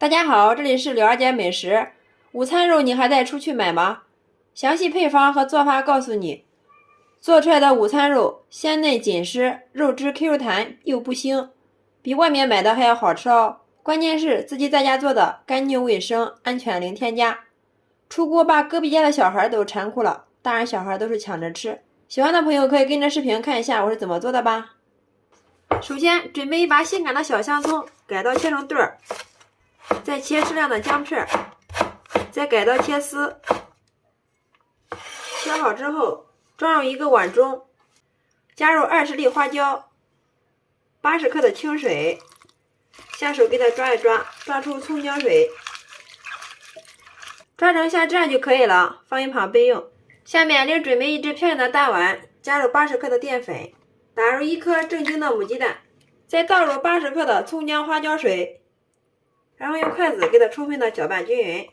大家好，这里是柳二姐美食。午餐肉你还得出去买吗？详细配方和做法告诉你。做出来的午餐肉鲜嫩紧实，肉质 Q 弹又不腥，比外面买的还要好吃哦。关键是自己在家做的，干净卫生，安全零添加。出锅把隔壁家的小孩都馋哭了，大人小孩都是抢着吃。喜欢的朋友可以跟着视频看一下我是怎么做的吧。首先准备一把性感的小香葱，改刀切成段儿，再切适量的姜片，再改刀切丝。切好之后装入一个碗中，加入20粒花椒，80克的清水，下手给它抓一抓，抓出葱姜水，抓成像这样就可以了，放一旁备用。下面另准备一只漂亮的大碗，加入80克的淀粉，打入1颗正经的母鸡蛋，再倒入80克的葱姜花椒水，然后用筷子给它充分的搅拌均匀。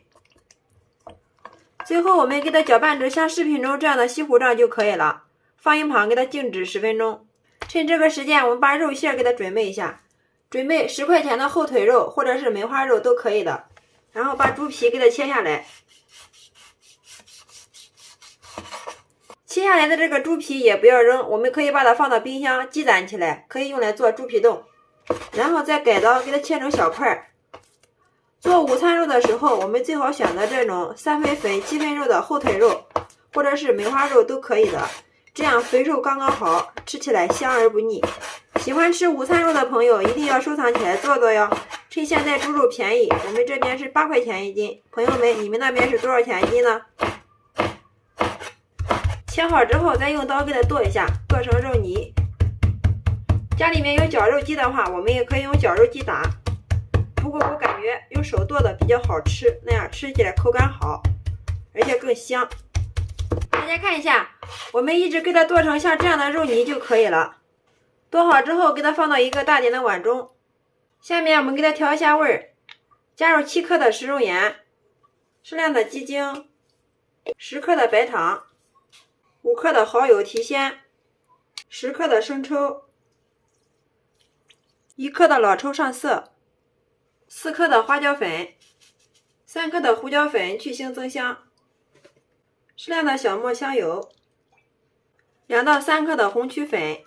最后我们给它搅拌至像视频中这样的稀糊状就可以了，放一旁给它静置10分钟。趁这个时间我们把肉馅给它准备一下，准备10块钱的后腿肉或者是梅花肉都可以的，然后把猪皮给它切下来。切下来的这个猪皮也不要扔，我们可以把它放到冰箱积攒起来，可以用来做猪皮冻。然后再改刀给它切成小块。做午餐肉的时候，我们最好选择这种3分肥7分肉的后腿肉，或者是梅花肉都可以的，这样肥瘦刚刚好，吃起来香而不腻。喜欢吃午餐肉的朋友一定要收藏起来做做哟。趁现在猪肉便宜，我们这边是8块钱一斤，朋友们你们那边是多少钱一斤呢？切好之后再用刀给它剁一下，剁成肉泥。家里面有绞肉机的话，我们也可以用绞肉机打，不过我感觉用手剁的比较好吃，那样吃起来口感好，而且更香。大家看一下，我们一直给它剁成像这样的肉泥就可以了。剁好之后给它放到一个大点的碗中，下面我们给它调一下味儿，加入7克的食用盐，适量的鸡精，10克的白糖，5克的蚝油提鲜，10克的生抽，1克的老抽上色，4克的花椒粉，3克的胡椒粉去腥增香，适量的小磨香油，2到3克的红曲粉，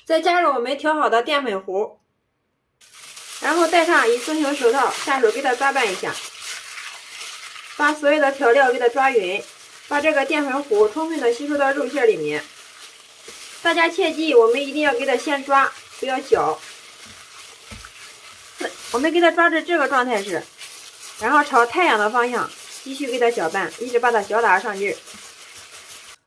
再加入我们调好的淀粉糊，然后戴上一次性手套，下手给它抓拌一下，把所有的调料给它抓匀，把这个淀粉糊充分的吸收到肉馅里面。大家切记，我们一定要给它先抓，不要搅。我们给它抓至这个状态时，然后朝太阳的方向继续给它搅拌，一直把它搅打上劲儿。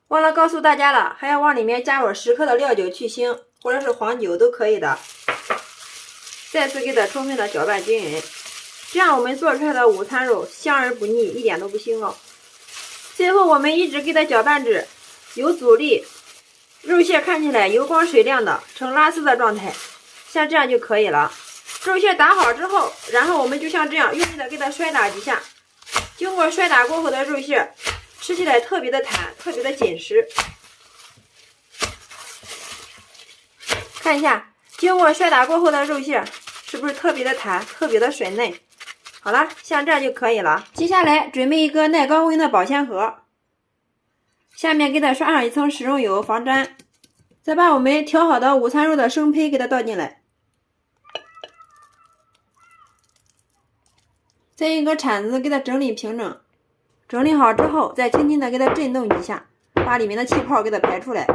忘了告诉大家了，还要往里面加入10克的料酒去腥，或者是黄酒都可以的。再次给它充分的搅拌均匀，这样我们做出来的午餐肉香而不腻，一点都不腥哦。最后我们一直给它搅拌至有阻力，肉馅看起来油光水亮的，呈拉丝的状态，像这样就可以了。肉馅打好之后，然后我们就像这样用力的给它摔打几下，经过摔打过后的肉馅吃起来特别的弹，特别的紧实。看一下，经过摔打过后的肉馅是不是特别的弹，特别的水嫩？好了，像这样就可以了。接下来准备一个耐高温的保鲜盒，下面给它刷上一层食用油防粘，再把我们调好的午餐肉的生胚给它倒进来，再用一个铲子给它整理平整。整理好之后，再轻轻的给它震动几下，把里面的气泡给它排出来。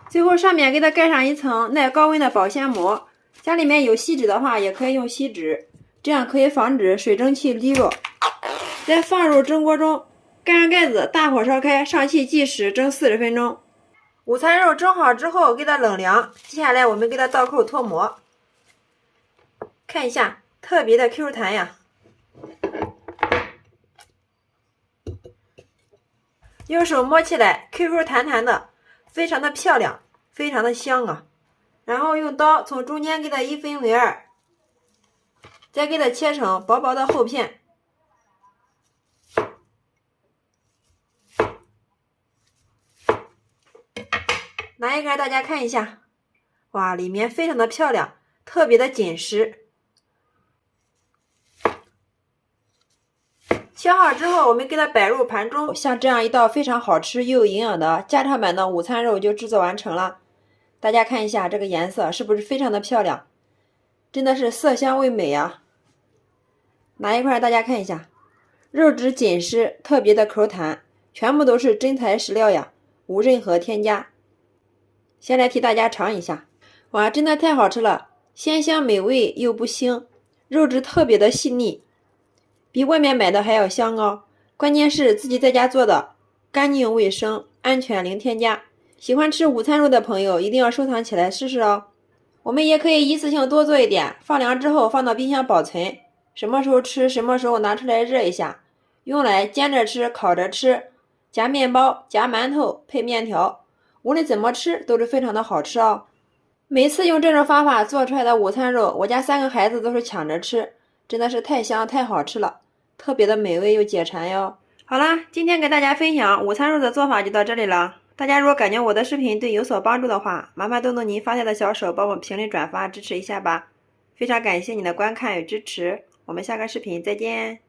最后上面给它盖上一层耐高温的保鲜膜，家里面有锡纸的话也可以用锡纸，这样可以防止水蒸气滴落。再放入蒸锅中，盖上盖子，大火烧开，上气计时蒸40分钟。午餐肉蒸好之后给它冷凉，接下来我们给它倒扣脱模，看一下，特别的 Q 弹呀。用手摸起来 QQ 弹弹的，非常的漂亮，非常的香啊。然后用刀从中间给它1分为2，再给它切成薄薄的厚片。拿一个大家看一下，哇，里面非常的漂亮，特别的紧实。切好之后，我们给它摆入盘中，像这样一道非常好吃又有营养的家常版的午餐肉就制作完成了。大家看一下这个颜色是不是非常的漂亮？真的是色香味美呀！拿一块大家看一下，肉质紧实，特别的口弹，全部都是真材实料呀，无任何添加。先来替大家尝一下，哇，真的太好吃了，鲜香美味又不腥，肉质特别的细腻。比外面买的还要香哦，关键是自己在家做的，干净卫生，安全零添加。喜欢吃午餐肉的朋友一定要收藏起来试试哦。我们也可以一次性多做一点，放凉之后放到冰箱保存，什么时候吃什么时候拿出来热一下，用来煎着吃、烤着吃，夹面包、夹馒头、配面条，无论怎么吃都是非常的好吃哦。每次用这种方法做出来的午餐肉，我家3个孩子都是抢着吃，真的是太香太好吃了，特别的美味又解馋哟。好啦，今天给大家分享午餐肉的做法就到这里了。大家如果感觉我的视频对有所帮助的话，麻烦动动您发财的小手帮我评论转发支持一下吧。非常感谢你的观看与支持，我们下个视频再见。